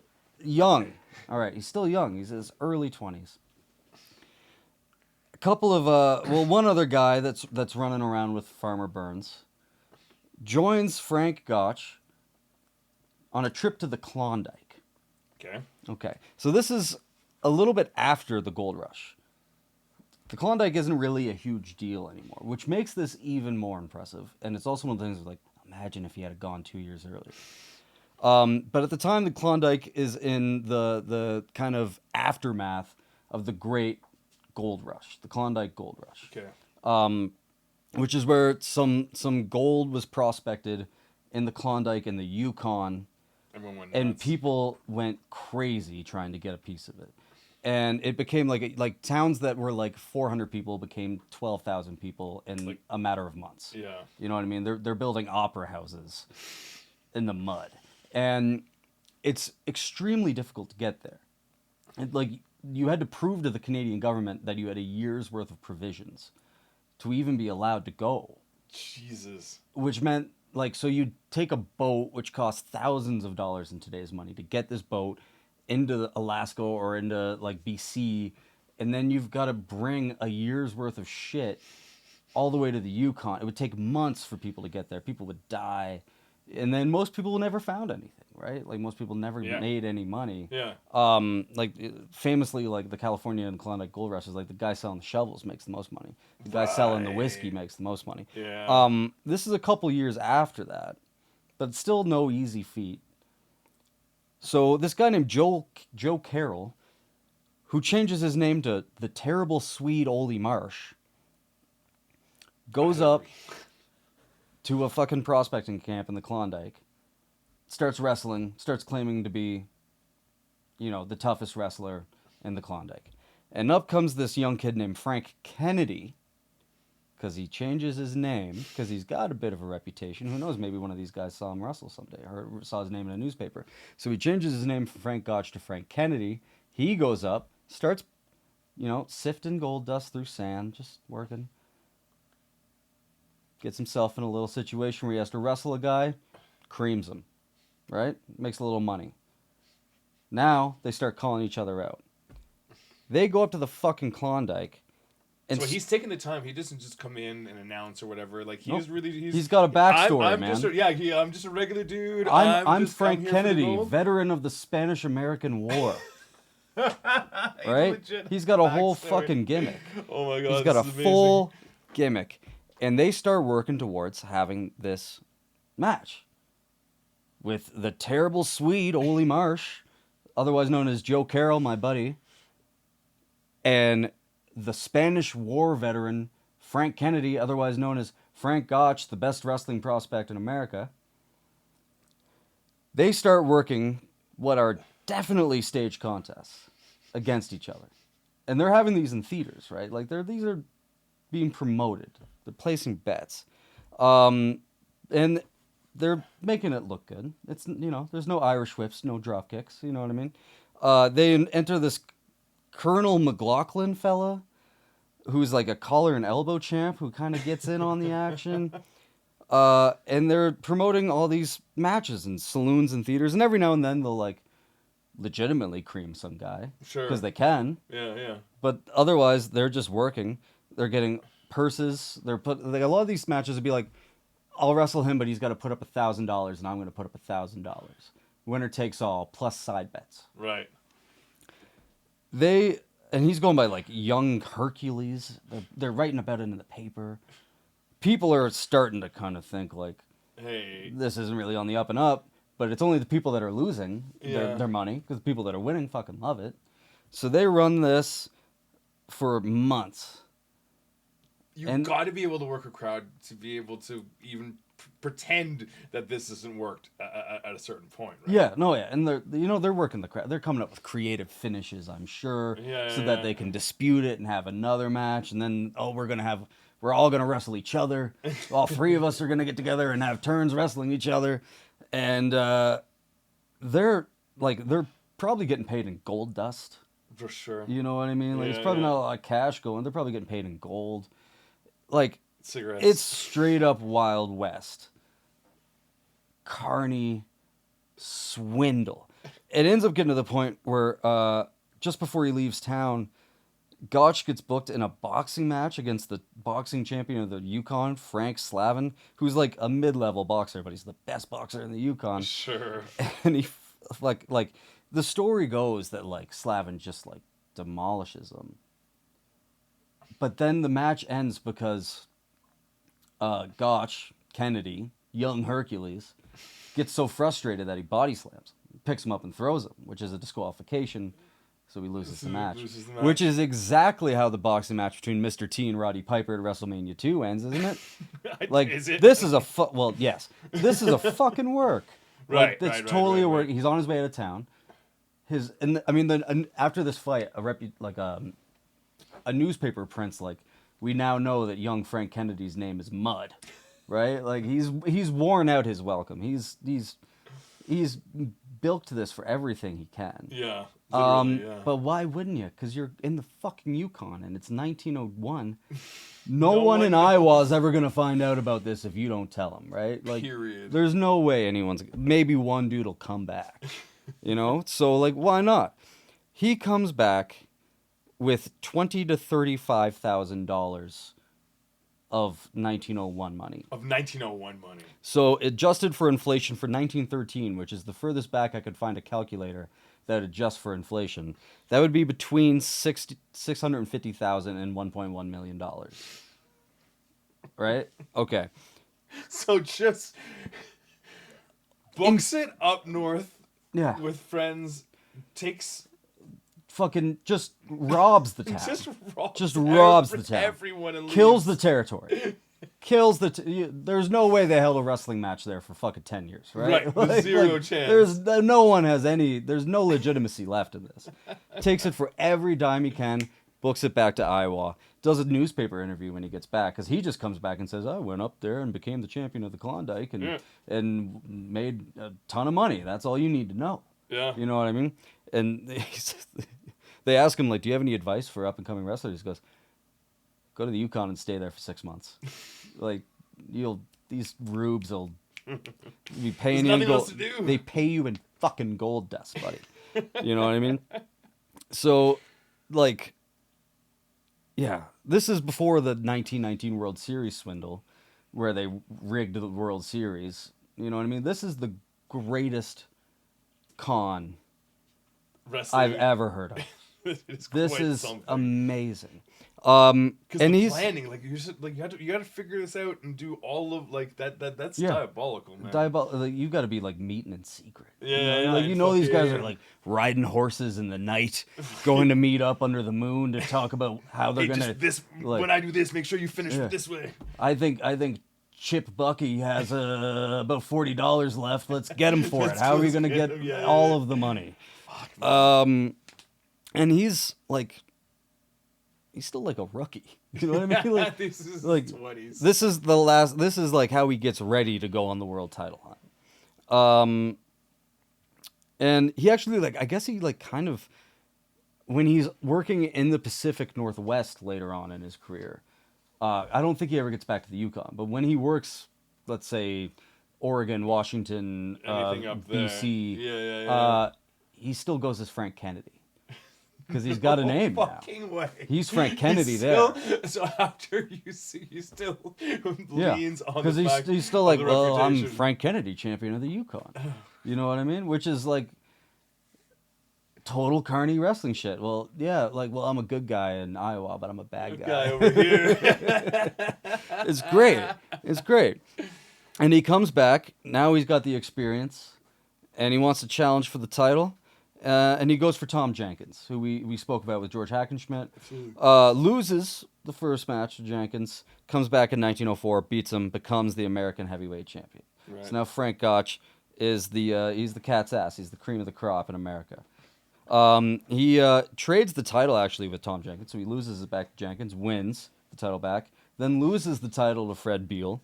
[SPEAKER 1] young. All right, he's still young. He's in his early 20s. A couple of one other guy that's running around with Farmer Burns joins Frank Gotch on a trip to the Klondike.
[SPEAKER 2] Okay.
[SPEAKER 1] Okay, so this is a little bit after the gold rush. The Klondike isn't really a huge deal anymore, which makes this even more impressive. And it's also one of the things like, imagine if he had gone 2 years earlier. But at the time, the Klondike is in the kind of aftermath of the great gold rush, the Klondike gold rush.
[SPEAKER 2] Okay.
[SPEAKER 1] Which is where some gold was prospected in the Klondike and the Yukon,
[SPEAKER 2] Everyone went
[SPEAKER 1] and
[SPEAKER 2] nuts.
[SPEAKER 1] people went crazy trying to get a piece of it. And it became like towns that were like 400 people became 12,000 people in a matter of months.
[SPEAKER 2] Yeah.
[SPEAKER 1] You know what I mean? They're building opera houses in the mud, and it's extremely difficult to get there. And like you had to prove to the Canadian government that you had a year's worth of provisions to even be allowed to go,
[SPEAKER 2] Jesus.
[SPEAKER 1] which meant like so you'd take a boat which costs thousands of dollars in today's money to get this boat into Alaska or into like BC, and then you've got to bring a year's worth of shit all the way to the Yukon. It would take months for people to get there. People would die, and then most people never found anything, right? Like most people never
[SPEAKER 2] Yeah.
[SPEAKER 1] made any money.
[SPEAKER 2] Yeah.
[SPEAKER 1] Like famously, like the California and Klondike gold rush is like the guy selling the shovels makes the most money. The guy selling the whiskey
[SPEAKER 2] Right.
[SPEAKER 1] makes the most money.
[SPEAKER 2] Yeah.
[SPEAKER 1] This is a couple years after that, but still no easy feat. So this guy named Joe Carroll, who changes his name to the terrible Swede Ole Marsh, goes up to a fucking prospecting camp in the Klondike, starts wrestling, starts claiming to be, you know, the toughest wrestler in the Klondike. And up comes this young kid named Frank Kennedy, because he changes his name, because he's got a bit of a reputation. Who knows, maybe one of these guys saw him wrestle someday, or saw his name in a newspaper. So he changes his name from Frank Gotch to Frank Kennedy. He goes up, starts, you know, sifting gold dust through sand, just working. Gets himself in a little situation where he has to wrestle a guy, creams him, right? Makes a little money. Now, they start calling each other out. They go up to the fucking Klondike, And
[SPEAKER 2] So he's taking the time. He doesn't just come in and announce or whatever. Like
[SPEAKER 1] Nope.
[SPEAKER 2] he's really
[SPEAKER 1] he's got a backstory,
[SPEAKER 2] I'm
[SPEAKER 1] man.
[SPEAKER 2] I'm just a regular dude.
[SPEAKER 1] I'm
[SPEAKER 2] just,
[SPEAKER 1] Frank
[SPEAKER 2] here for the
[SPEAKER 1] Kennedy,
[SPEAKER 2] gold.
[SPEAKER 1] veteran of the Spanish-American War. Right?
[SPEAKER 2] Legit
[SPEAKER 1] He's got a whole
[SPEAKER 2] backstory.
[SPEAKER 1] fucking gimmick.
[SPEAKER 2] Oh my god,
[SPEAKER 1] He's got a
[SPEAKER 2] this is
[SPEAKER 1] full gimmick. And they start working towards having this match with the terrible Swede, Ole Marsh, otherwise known as Joe Carroll, my buddy, and the Spanish War veteran, Frank Kennedy, otherwise known as Frank Gotch, the best wrestling prospect in America. They start working what are definitely stage contests against each other. And they're having these in theaters, right? Like these are being promoted. They're placing bets. And they're making it look good. It's, there's no Irish whips, no drop kicks, you know what I mean? They enter this Colonel McLaughlin fella, who's like a collar and elbow champ who kind of gets in on the action. And they're promoting all these matches in saloons and theaters, and every now and then they'll like legitimately cream some guy.
[SPEAKER 2] Sure.
[SPEAKER 1] Because they can.
[SPEAKER 2] Yeah.
[SPEAKER 1] But otherwise, they're just working. They're getting purses. A lot of these matches would be like, I'll wrestle him, but he's got to put up $1,000, and I'm going to put up $1,000. Winner takes all, plus side bets.
[SPEAKER 2] Right.
[SPEAKER 1] And he's going by like Young Hercules. They're writing about it in the paper. People are starting to kind of think like,
[SPEAKER 2] hey,
[SPEAKER 1] this isn't really on the up and up, but it's only the people that are losing their money, because the people that are winning fucking love it. So they run this for months.
[SPEAKER 2] You've got to be able to work a crowd to be able to even pretend that this hasn't worked at a certain point, right?
[SPEAKER 1] Yeah, no, yeah, and they're working the crowd. They're coming up with creative finishes, I'm sure, that they can dispute it and have another match, and then we're all gonna wrestle each other. All three of us are gonna get together and have turns wrestling each other, and they're probably getting paid in gold dust.
[SPEAKER 2] For sure.
[SPEAKER 1] You know what I mean? Like it's probably not a lot of cash going. They're probably getting paid in gold. Like
[SPEAKER 2] cigarettes.
[SPEAKER 1] It's straight up Wild West. Carney swindle. It ends up getting to the point where just before he leaves town, Gotch gets booked in a boxing match against the boxing champion of the Yukon, Frank Slavin, who's like a mid-level boxer, but he's the best boxer in the Yukon.
[SPEAKER 2] Sure.
[SPEAKER 1] And he like the story goes that like Slavin just like demolishes him. But then the match ends because Gotch, Kennedy, young Hercules, gets so frustrated that he body slams, picks him up and throws him, which is a disqualification. So he loses the match. Which is exactly how the boxing match between Mr. T and Roddy Piper at WrestleMania 2 ends, isn't it? Like,
[SPEAKER 2] is it?
[SPEAKER 1] This is well, yes. This is a fucking work.
[SPEAKER 2] Right,
[SPEAKER 1] It's totally a work. He's on his way out of town. After this fight, a newspaper prints like, we now know that young Frank Kennedy's name is Mud, right? Like he's worn out his welcome. He's bilked this for everything he can.
[SPEAKER 2] Yeah.
[SPEAKER 1] But why wouldn't you? Because you're in the fucking Yukon and it's 1901. No one in Iowa is ever gonna find out about this if you don't tell them, right? Like,
[SPEAKER 2] period.
[SPEAKER 1] There's no way maybe one dude will come back, So like, why not? He comes back with $20,000 to $35,000 of 1901 money.
[SPEAKER 2] Of 1901 money.
[SPEAKER 1] So adjusted for inflation for 1913, which is the furthest back I could find a calculator that adjusts for inflation, that would be between $650,000 and $1.1 million. Right? Okay.
[SPEAKER 2] So just books it up north.
[SPEAKER 1] Yeah.
[SPEAKER 2] With friends, takes.
[SPEAKER 1] Fucking just robs the town.
[SPEAKER 2] just
[SPEAKER 1] robs the town.
[SPEAKER 2] Everyone and
[SPEAKER 1] kills the territory. There's no way they held a wrestling match there for fucking 10 years, right?
[SPEAKER 2] Right, zero chance.
[SPEAKER 1] There's no legitimacy left in this. Takes it for every dime he can, books it back to Iowa, does a newspaper interview when he gets back, because he just comes back and says, I went up there and became the champion of the Klondike and made a ton of money. That's all you need to know.
[SPEAKER 2] Yeah.
[SPEAKER 1] You know what I mean? And they ask him, like, do you have any advice for up-and-coming wrestlers? He goes, go to the Yukon and stay there for 6 months. Like, these rubes will be paying you in gold. They pay you in fucking gold dust, buddy. You know what I mean? So, like, yeah, this is before the 1919 World Series swindle, where they rigged the World Series. You know what I mean? This is the greatest con
[SPEAKER 2] Wrestling.
[SPEAKER 1] I've ever heard of.
[SPEAKER 2] It's
[SPEAKER 1] This
[SPEAKER 2] quite
[SPEAKER 1] is
[SPEAKER 2] something.
[SPEAKER 1] amazing.
[SPEAKER 2] Because
[SPEAKER 1] And
[SPEAKER 2] the
[SPEAKER 1] he's
[SPEAKER 2] planning, like you're just, like you got to figure this out and do all of like that's
[SPEAKER 1] Yeah.
[SPEAKER 2] diabolical, man.
[SPEAKER 1] Like, you got to be like meeting in secret.
[SPEAKER 2] Yeah,
[SPEAKER 1] you know?
[SPEAKER 2] yeah,
[SPEAKER 1] Like,
[SPEAKER 2] and
[SPEAKER 1] you know, these guys are
[SPEAKER 2] fucking-
[SPEAKER 1] like riding horses in the night, going to meet up under the moon to talk about how they're
[SPEAKER 2] Hey,
[SPEAKER 1] gonna.
[SPEAKER 2] just this
[SPEAKER 1] like-
[SPEAKER 2] when I do this, make sure you finish
[SPEAKER 1] Yeah.
[SPEAKER 2] this way.
[SPEAKER 1] I think Chip Bucky has about $40 left. Let's get him for it. How are we
[SPEAKER 2] Let's
[SPEAKER 1] gonna
[SPEAKER 2] get
[SPEAKER 1] get
[SPEAKER 2] him. Yeah,
[SPEAKER 1] all
[SPEAKER 2] yeah.
[SPEAKER 1] of the money?
[SPEAKER 2] Fuck, man.
[SPEAKER 1] And he's still like a rookie. You know what I mean? Like,
[SPEAKER 2] this is
[SPEAKER 1] like,
[SPEAKER 2] 20s.
[SPEAKER 1] this is like how he gets ready to go on the world title hunt. And he actually, like, I guess he like kind of, when he's working in the Pacific Northwest later on in his career, I don't think he ever gets back to the Yukon, but when he works, let's say, Oregon, Washington,
[SPEAKER 2] Anything up there.
[SPEAKER 1] BC,
[SPEAKER 2] Yeah.
[SPEAKER 1] he still goes as Frank Kennedy. Because he's got a name now.
[SPEAKER 2] Fucking way.
[SPEAKER 1] He's Frank Kennedy
[SPEAKER 2] He's
[SPEAKER 1] there.
[SPEAKER 2] So after you see, he still
[SPEAKER 1] Yeah,
[SPEAKER 2] leans on
[SPEAKER 1] because
[SPEAKER 2] the fact
[SPEAKER 1] he's still
[SPEAKER 2] of
[SPEAKER 1] like,
[SPEAKER 2] the
[SPEAKER 1] well, I'm
[SPEAKER 2] reputation.
[SPEAKER 1] Frank Kennedy, champion of the Yukon. You know what I mean? Which is like total carny wrestling shit. Well, yeah, like, well, I'm a good guy in Iowa, but I'm a bad
[SPEAKER 2] Guy over here.
[SPEAKER 1] It's great. It's great. And he comes back. Now he's got the experience, and he wants to challenge for the title. And he goes for Tom Jenkins, who we spoke about with George Hackenschmidt. Loses the first match to Jenkins, comes back in 1904, beats him, becomes the American heavyweight champion.
[SPEAKER 2] Right.
[SPEAKER 1] So now Frank Gotch is he's the cat's ass. He's the cream of the crop in America. He trades the title actually with Tom Jenkins, so he loses it back to Jenkins, wins the title back, then loses the title to Fred Beal.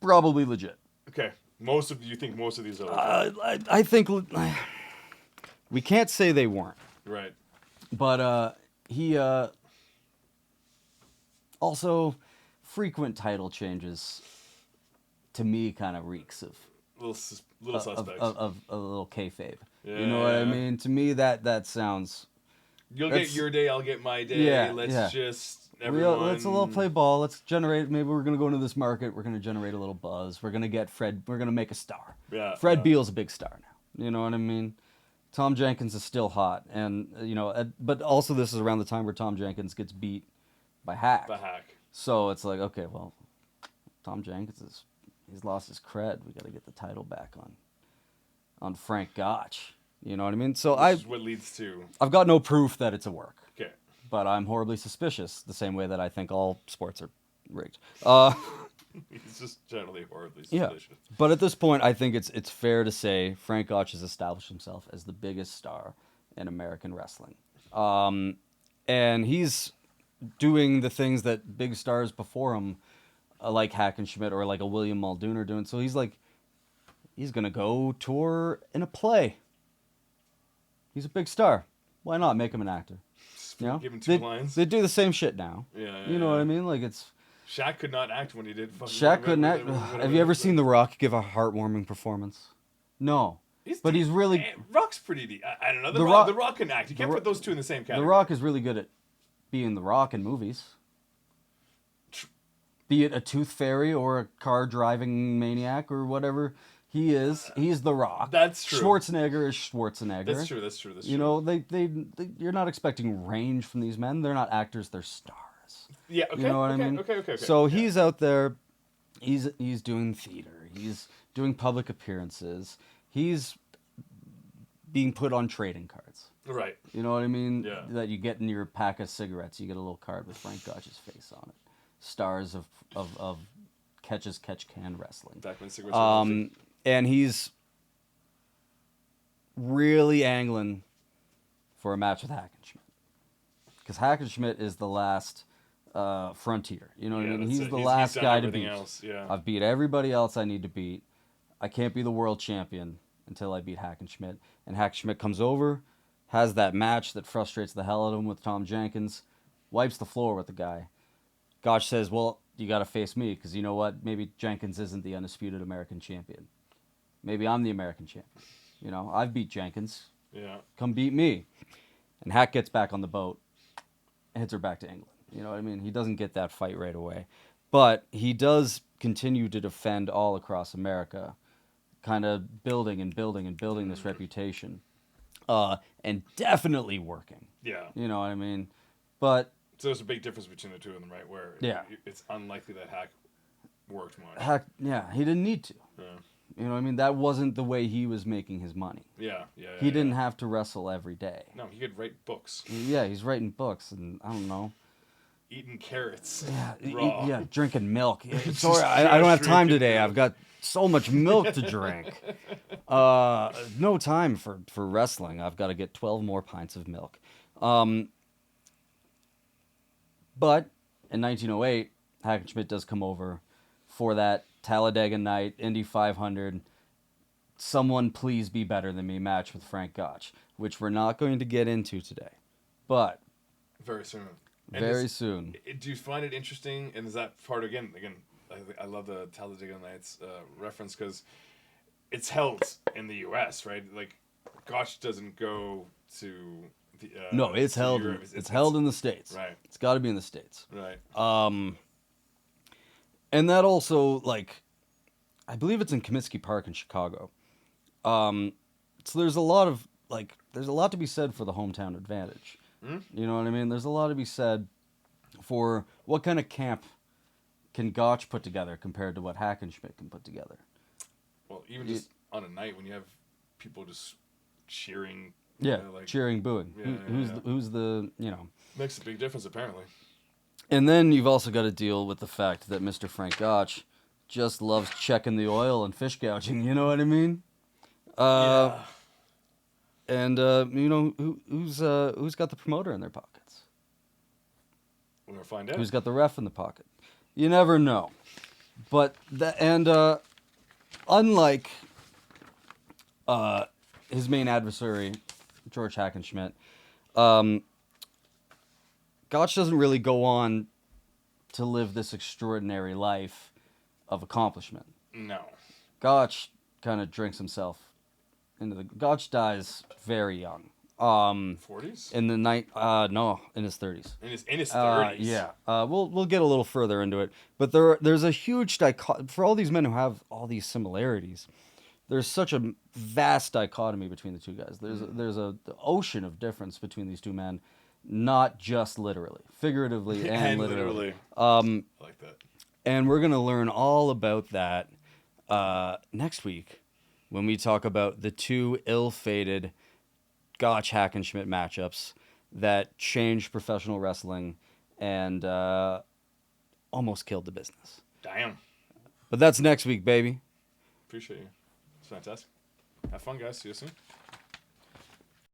[SPEAKER 1] Probably legit.
[SPEAKER 2] Okay. You think most of these are legit?
[SPEAKER 1] I think we can't say they weren't,
[SPEAKER 2] Right.
[SPEAKER 1] but he also frequent title changes to me kind of reeks of
[SPEAKER 2] Little suspects.
[SPEAKER 1] of a little kayfabe.
[SPEAKER 2] Yeah,
[SPEAKER 1] You know what I
[SPEAKER 2] yeah.
[SPEAKER 1] mean? To me, that sounds.
[SPEAKER 2] You'll
[SPEAKER 1] that's-
[SPEAKER 2] get your day, I'll get my day.
[SPEAKER 1] Yeah,
[SPEAKER 2] Let's
[SPEAKER 1] yeah.
[SPEAKER 2] just everyone.
[SPEAKER 1] Let's a little play ball. Let's generate. Maybe we're gonna go into this market. We're gonna generate a little buzz. We're gonna get Fred. We're gonna make a star.
[SPEAKER 2] Yeah.
[SPEAKER 1] Fred Beal's a big star now. You know what I mean? Tom Jenkins is still hot, and but also this is around the time where Tom Jenkins gets beat by Hack.
[SPEAKER 2] The hack.
[SPEAKER 1] So it's like, okay, well, Tom Jenkins he's lost his cred. We got to get the title back on Frank Gotch. You know what I mean? So
[SPEAKER 2] Which is what leads to.
[SPEAKER 1] I've got no proof that it's a work.
[SPEAKER 2] Okay.
[SPEAKER 1] But I'm horribly suspicious, the same way that I think all sports are rigged.
[SPEAKER 2] He's just generally horribly
[SPEAKER 1] Yeah.
[SPEAKER 2] suspicious.
[SPEAKER 1] But at this point, I think it's fair to say Frank Gotch has established himself as the biggest star in American wrestling. And he's doing the things that big stars before him, like Hackenschmidt or like a William Muldoon, are doing. So he's going to go tour in a play. He's a big star. Why not make him an actor?
[SPEAKER 2] Just
[SPEAKER 1] You know?
[SPEAKER 2] give him two lines.
[SPEAKER 1] They do the same shit now.
[SPEAKER 2] Yeah,
[SPEAKER 1] You know what I mean? Like, it's...
[SPEAKER 2] Shaq could not act when he did.
[SPEAKER 1] Shaq couldn't act. Have you ever seen The Rock give a heartwarming performance? No. But he's really...
[SPEAKER 2] Rock's pretty deep. I don't know.
[SPEAKER 1] The
[SPEAKER 2] The
[SPEAKER 1] Rock-
[SPEAKER 2] Rock can act. You can't put those two in the same
[SPEAKER 1] The
[SPEAKER 2] category.
[SPEAKER 1] Rock is really good at being The Rock in movies. Be it a tooth fairy or a car driving maniac or whatever he is. He's The Rock.
[SPEAKER 2] That's true.
[SPEAKER 1] Schwarzenegger is Schwarzenegger.
[SPEAKER 2] That's true. That's true.
[SPEAKER 1] You know, they you're not expecting range from these men. They're not actors. They're stars.
[SPEAKER 2] Yeah. Okay.
[SPEAKER 1] You know what
[SPEAKER 2] okay,
[SPEAKER 1] I mean?
[SPEAKER 2] Okay.
[SPEAKER 1] So
[SPEAKER 2] yeah.
[SPEAKER 1] he's out there. He's doing theater. He's doing public appearances. He's being put on trading cards.
[SPEAKER 2] Right.
[SPEAKER 1] You know what I mean?
[SPEAKER 2] Yeah.
[SPEAKER 1] That you get in your pack of cigarettes. You get a little card with Frank Gotch's face on it. Stars of catch can wrestling.
[SPEAKER 2] Back when cigarettes were healthy.
[SPEAKER 1] And he's really angling for a match with Hackenschmidt. Because Hackenschmidt is the last frontier. You know what I mean?
[SPEAKER 2] that's
[SPEAKER 1] He's
[SPEAKER 2] it.
[SPEAKER 1] the
[SPEAKER 2] He's
[SPEAKER 1] last
[SPEAKER 2] done
[SPEAKER 1] guy to
[SPEAKER 2] everything
[SPEAKER 1] beat.
[SPEAKER 2] else, yeah.
[SPEAKER 1] I've beat everybody else I need to beat. I can't be the world champion until I beat Hackenschmidt. And Hackenschmidt comes over, has that match that frustrates the hell out of him with Tom Jenkins, wipes the floor with the guy. Gotch says, well, you got to face me because you know what? Maybe Jenkins isn't the undisputed American champion. Maybe I'm the American champion. You know, I've beat Jenkins.
[SPEAKER 2] Yeah.
[SPEAKER 1] Come beat me. And Hack gets back on the boat. hits her back to England. You know what I mean? He doesn't get that fight right away. But he does continue to defend all across America, kind of building and building and building this reputation. And definitely working.
[SPEAKER 2] Yeah.
[SPEAKER 1] You know what I mean? But
[SPEAKER 2] So there's a big difference between the two of them, right? Where it's unlikely that Hack worked much.
[SPEAKER 1] He didn't need to.
[SPEAKER 2] Yeah.
[SPEAKER 1] You know what I mean? That wasn't the way he was making his money.
[SPEAKER 2] Yeah.
[SPEAKER 1] He didn't have to wrestle every day.
[SPEAKER 2] No, he could write books.
[SPEAKER 1] Yeah, he's writing books, and I don't know.
[SPEAKER 2] Eating carrots.
[SPEAKER 1] Yeah, drinking milk. Sorry, I don't have time today. I've got so much milk to drink. No time for wrestling. I've got to get 12 more pints of milk. But in 1908, Hackenschmidt does come over for that Talladega night, Indy 500, Someone Please Be Better Than Me match with Frank Gotch, which we're not going to get into today. But
[SPEAKER 2] very soon.
[SPEAKER 1] Very soon.
[SPEAKER 2] Do you find it interesting? And is that part again? I love the Talladega Nights reference because it's held in the U.S., right? Like, Gotch doesn't go to the.
[SPEAKER 1] No, it's held.
[SPEAKER 2] Europe.
[SPEAKER 1] It's held in the States.
[SPEAKER 2] Right.
[SPEAKER 1] It's got to be in the States.
[SPEAKER 2] Right.
[SPEAKER 1] And that also, like, I believe it's in Comiskey Park in Chicago. So there's a lot to be said for the hometown advantage. You know what I mean? There's a lot to be said for what kind of camp can Gotch put together compared to what Hackenschmidt can put together.
[SPEAKER 2] Well, even just on a night when you have people just cheering.
[SPEAKER 1] Yeah, cheering, booing. Who's the, you know.
[SPEAKER 2] Makes a big difference, apparently.
[SPEAKER 1] And then you've also got to deal with the fact that Mr. Frank Gotch just loves checking the oil and fish gouging, you know what I mean?
[SPEAKER 2] Yeah.
[SPEAKER 1] And you know who's got the promoter in their pockets?
[SPEAKER 2] We're gonna find out.
[SPEAKER 1] Who's got the ref in the pocket? You never know. But unlike his main adversary, George Hackenschmidt, Gotch doesn't really go on to live this extraordinary life of accomplishment.
[SPEAKER 2] No.
[SPEAKER 1] Gotch kind of drinks himself into the. Gotch dies very young.
[SPEAKER 2] 40s?
[SPEAKER 1] In the night, no, in his 30s.
[SPEAKER 2] In his 30s.
[SPEAKER 1] Yeah. We'll get a little further into it, but there's a huge dichotomy for all these men who have all these similarities. There's such a vast dichotomy between the two guys. There's a the ocean of difference between these two men, not just literally, figuratively and literally.
[SPEAKER 2] I like that.
[SPEAKER 1] And we're gonna learn all about that next week when we talk about the two ill-fated Gotch Hackenschmidt matchups that changed professional wrestling and almost killed the business.
[SPEAKER 2] Damn.
[SPEAKER 1] But that's next week, baby.
[SPEAKER 2] Appreciate you. It's fantastic. Have fun, guys. See you soon.